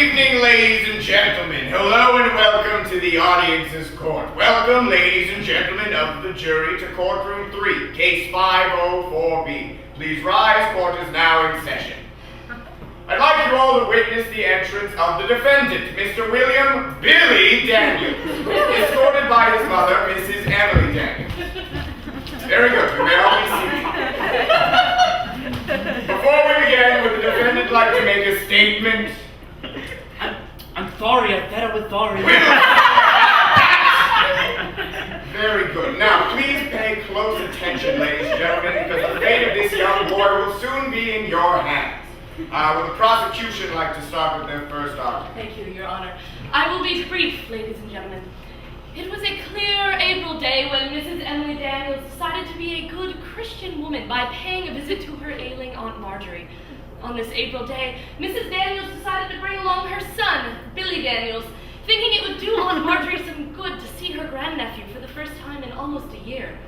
evening, ladies and gentlemen. Hello and welcome to the audience's court. Welcome, ladies and gentlemen of the jury, to Courtroom 3, Case 504B. Please rise, court is now in session. I'd like you all to witness the entrance of the defendant, Mr. William Billy Daniels, escorted by his mother, Mrs. Emily Daniels. Very good, you may all be seated. Before we begin, would the defendant like to make a statement? I'm sorry, I said I was sorry. Very good. Now, please pay close attention, ladies and gentlemen, because the fate of this young boy will soon be in your hands. Would the prosecution like to start with their first argument? Thank you, Your Honor. I will be brief, ladies and gentlemen. It was a clear April day when Mrs. Emily Daniels decided to be a good Christian woman by paying a visit to her ailing Aunt Marjorie. On this April day, Mrs. Daniels decided to bring along her son, Billy Daniels, thinking it would do Aunt Marjorie some good to see her grandnephew for the first time in almost a year.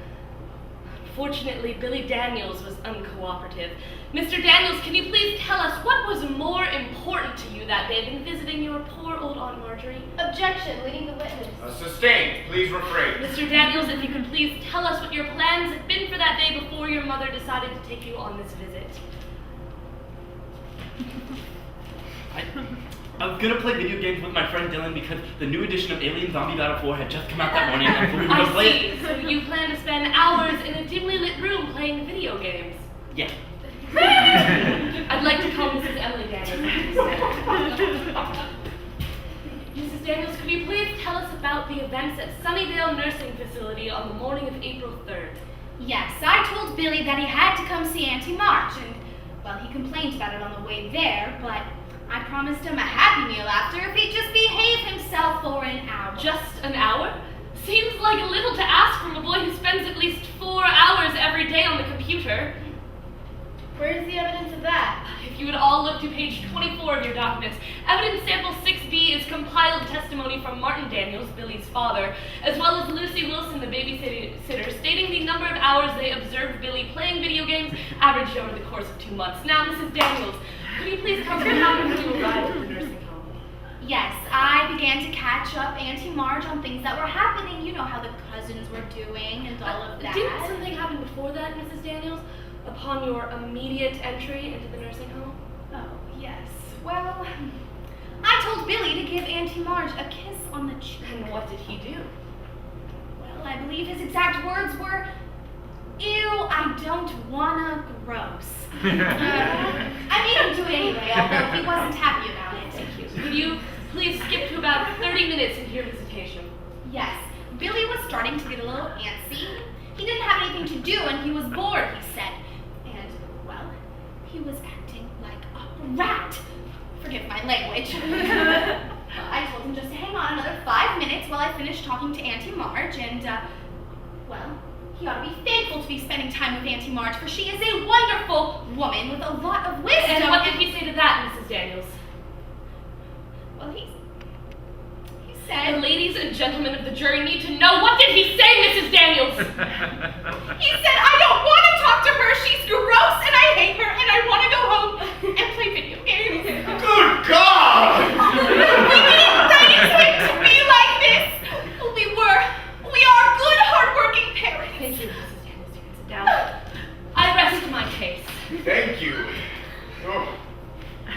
Unfortunately, Billy Daniels was uncooperative. Mr. Daniels, can you please tell us what was more important to you that day than visiting your poor old Aunt Marjorie? Objection, leading the witness. Sustained. Please rephrase. Mr. Daniels, if you could please tell us what your plans had been for that day before your mother decided to take you on this visit. I was gonna play video games with my friend Dylan because the new edition of Alien Zombie Battle 4 had just come out that morning, and so we were gonna play it. So you plan to spend hours in a dimly lit room playing video games? Yeah. I'd like to call Mrs. Emily Daniels. Mrs. Daniels, could you please tell us about the events at Sunnydale Nursing Facility on the morning of April 3rd? Yes, I told Billy that he had to come see Auntie March, and, well, he complained about it on the way there, but I promised him a happy meal after if he'd just behave himself for an hour. Just an hour? Seems like a little to ask from a boy who spends at least 4 hours every day on the computer. Where's the evidence of that? If you would all look to page 24 of your documents, evidence sample 6B is compiled testimony from Martin Daniels, Billy's father, as well as Lucy Wilson, the babysitter, stating the number of hours they observed Billy playing video games averaged over the course of 2 months. Now, Mrs. Daniels, could you please tell us what happened when you arrived at the nursing home? Yes, I began to catch up Auntie March on things that were happening. You know how the cousins were doing and all of that. Didn't something happen before that, Mrs. Daniels? Upon your immediate entry into the nursing home? Oh, yes. Well, I told Billy to give Auntie March a kiss on the cheek. And what did he do? Well, I believe his exact words were, "Ew, I don't wanna gross." I made him do it anyway, although he wasn't happy about it. Thank you. Could you please skip to about 30 minutes into your visitation? Yes, Billy was starting to get a little antsy. He didn't have anything to do and he was bored, he said. And, well, he was acting like a rat. Forgive my language. I told him just to hang on another 5 minutes while I finished talking to Auntie March and, well, he ought to be thankful to be spending time with Auntie March, for she is a wonderful woman with a lot of wisdom. And what did he say to that, Mrs. Daniels? Well, he The said... ladies and gentlemen of the jury need to know, what did he say, Mrs. Daniels? He said, "I don't want to talk to her, she's gross, and I hate her, and I want to go home and play video games." Good God! We didn't raise him to be like this. We are good, hardworking parents. Thank you, Mrs. Daniels. You can sit down. I rest my case. Thank you. Oh.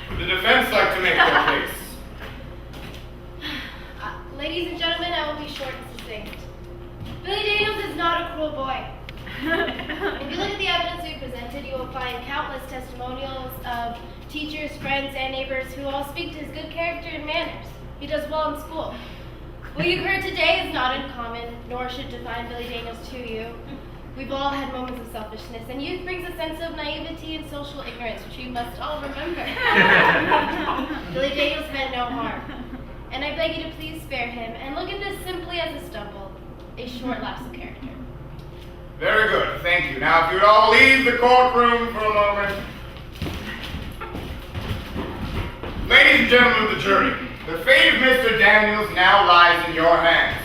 Would the defense like to make their case? Ladies and gentlemen, I will be short and succinct. Billy Daniels is not a cruel boy. If you look at the evidence we presented, you will find countless testimonials of teachers, friends, and neighbors who all speak to his good character and manners. He does well in school. What you've heard today is not uncommon, nor should define Billy Daniels to you. We've all had moments of selfishness, and youth brings a sense of naivety and social ignorance, which we must all remember. Billy Daniels meant no harm, and I beg you to please spare him and look at this simply as a stumble, a short lapse of character. Very good, thank you. Now, if you'd all leave the courtroom for a moment. Ladies and gentlemen of the jury, the fate of Mr. Daniels now lies in your hands.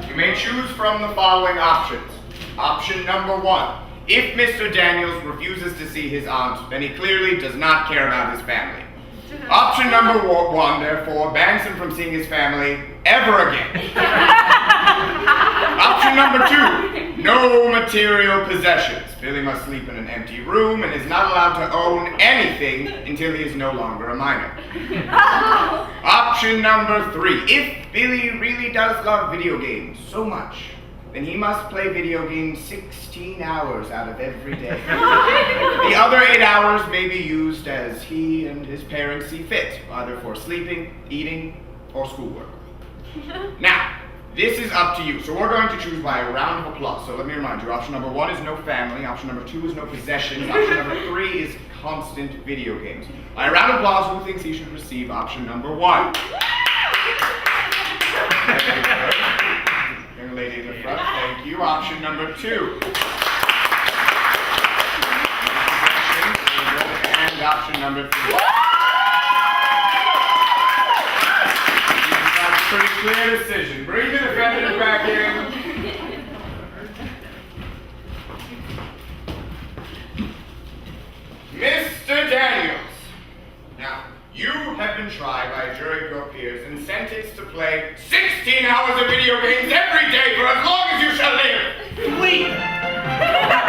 You may choose from the following options. Option number 1. If Mr. Daniels refuses to see his aunt, then he clearly does not care about his family. Option number one, therefore, bans him from seeing his family ever again. Option number two, no material possessions. Billy must sleep in an empty room and is not allowed to own anything until he is no longer a minor. Option number three, if Billy really does love video games so much, then he must play video games 16 hours out of every day. The other 8 hours may be used as he and his parents see fit, either for sleeping, eating, or schoolwork. Now, this is up to you, so we're going to choose by a round of applause. So let me remind you, option number one is no family, option number two is no possessions, option number three is constant video games. By a round of applause, who thinks he should receive option number one? Young lady in the front, thank you. Option number two. And option number three. Pretty clear decision. Bring the defendant back in. Mr. Daniels. Now, you have been tried by a jury of your peers and sentenced to play 16 hours of video games every day for as long as you shall live. Wait!